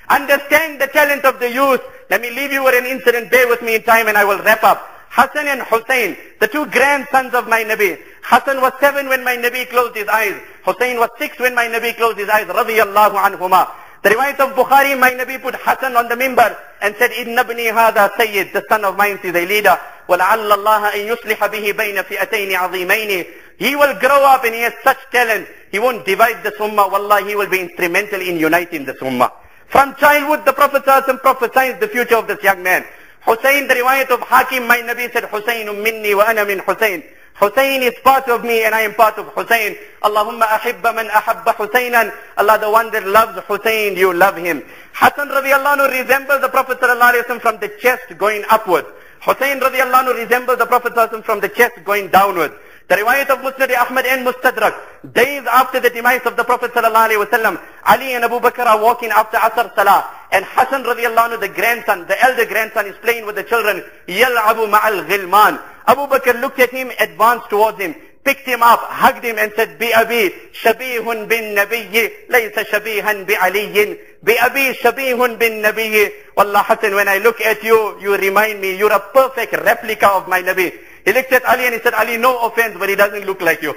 Understand the talent of the youth. Let me leave you with an incident. Bear with me in time and I will wrap up. Hassan and Hussein, the two grandsons of my Nabi. Hassan was 7 when my Nabi closed his eyes. Hussein was 6 when my Nabi closed his eyes. Radiyallahu anhuma. The riwayat of Bukhari, my Nabi put Hassan on the mimbar and said, Inna ibni hadha sayyid, the son of mine is a leader. وَلَعَلَّ اللَّهَ أَن يُصْلِحَ بِهِ بَيْنَ فِئَتَيْنِ عَظِيمَيْنِ. He will grow up and he has such talent. He won't divide the ummah. Wallah, he will be instrumental in uniting the ummah. From childhood, the Prophet ﷺ prophesied the future of this young man. Hussein, the riwayat of Hakim, my Nabi said, Husaynun minni wa ana min Husayn. Hussein is part of me and I am part of Hussein. Allahumma ahibba man ahabba Husaynan. Allah, the one that loves Hussein, you love him. Hassan radiallahu anhu resembles the Prophet ﷺ from the chest going upwards. Hussein radiallahu anhu resembles the Prophet ﷺ from the chest going downwards. The riwayat of Musnad Ahmad and Mustadrak, days after the demise of the Prophet ﷺ, Ali and Abu Bakr are walking after Asr Salah. And Hassan radiallahu anhu, the grandson, the elder grandson, is playing with the children. Yal'abu ma'al ghilman. Abu Bakr looked at him, advanced towards him, picked him up, hugged him and said, Bi abi shabihun bin nabiyyi, laysa shabihan bi aliyin. Bi abi shabihun bin nabiyyi. Wallah Hassan, when I look at you, you remind me, you're a perfect replica of my Nabi. He looked at Ali and he said, Ali, no offense, but he doesn't look like you.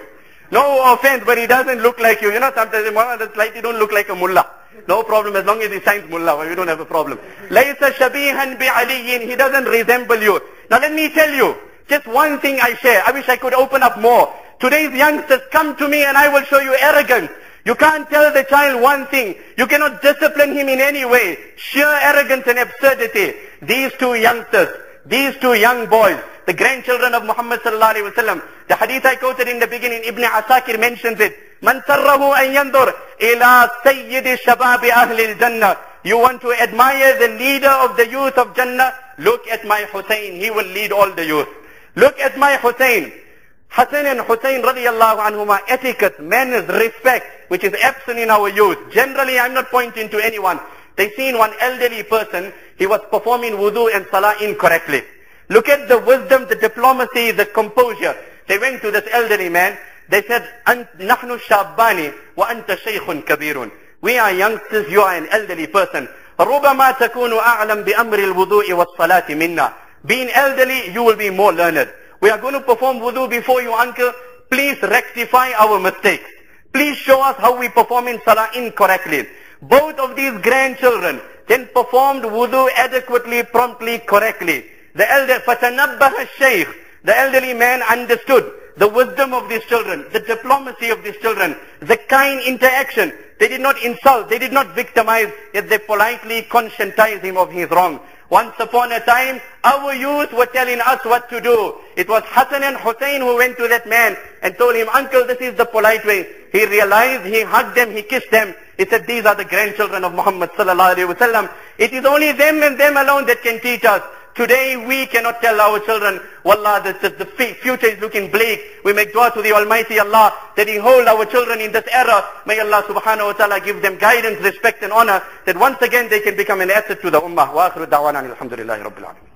No offense, but he doesn't look like you. You know, sometimes the slightly don't look like a mullah. No problem, as long as he signs mullah, we don't have a problem. Laysa shabihan bi aliyin. He doesn't resemble you. Now let me tell you, just one thing I share. I wish I could open up more. Today's youngsters come to me and I will show you arrogance. You can't tell the child one thing. You cannot discipline him in any way. Sheer arrogance and absurdity. These two youngsters, these two young boys, the grandchildren of Muhammad sallallahu alaihi wasallam. The hadith I quoted in the beginning, Ibn Asakir mentions it. Man sarrahu an yandur ila sayyid shabab ahli al-jannah. You want to admire the leader of the youth of Jannah? Look at my Hussein. He will lead all the youth. Look at my Hussein. Hassan and Hussein radiyallahu anhuma, etiquette, manners, respect, which is absent in our youth. Generally, I'm not pointing to anyone. They seen one elderly person, he was performing wudu and salah incorrectly. Look at the wisdom, the diplomacy, the composure. They went to this elderly man. They said, "Nahnu shabbani wa anta shaykhun kabirun." We are youngsters, you are an elderly person. رُبَمَا تَكُونُ أَعْلَمْ بِأَمْرِ الْوُضُوءِ وَالصَّلَاةِ مِنَّا. Being elderly, you will be more learned. We are going to perform wudu before you, uncle. Please rectify our mistakes. Please show us how we perform in salah incorrectly. Both of these grandchildren then performed wudu adequately, promptly, correctly. The elder, فَتَنَبَّهَ الشَّيْخ. The elderly man understood the wisdom of these children, the diplomacy of these children, the kind interaction. They did not insult, they did not victimize, yet they politely conscientized him of his wrong. Once upon a time, our youth were telling us what to do. It was Hassan and Hussein who went to that man and told him, "Uncle, this is the polite way." He realized, he hugged them, he kissed them. He said, "These are the grandchildren of Muhammad sallallahu alaihi wasallam." It is only them and them alone that can teach us. Today we cannot tell our children, wallah, the future is looking bleak. We make dua to the Almighty Allah that He hold our children in this era. May Allah subhanahu wa ta'ala give them guidance, respect and honor, that once again they can become an asset to the ummah. Wa akhiru da'wana alhamdulillahi rabbil alamin.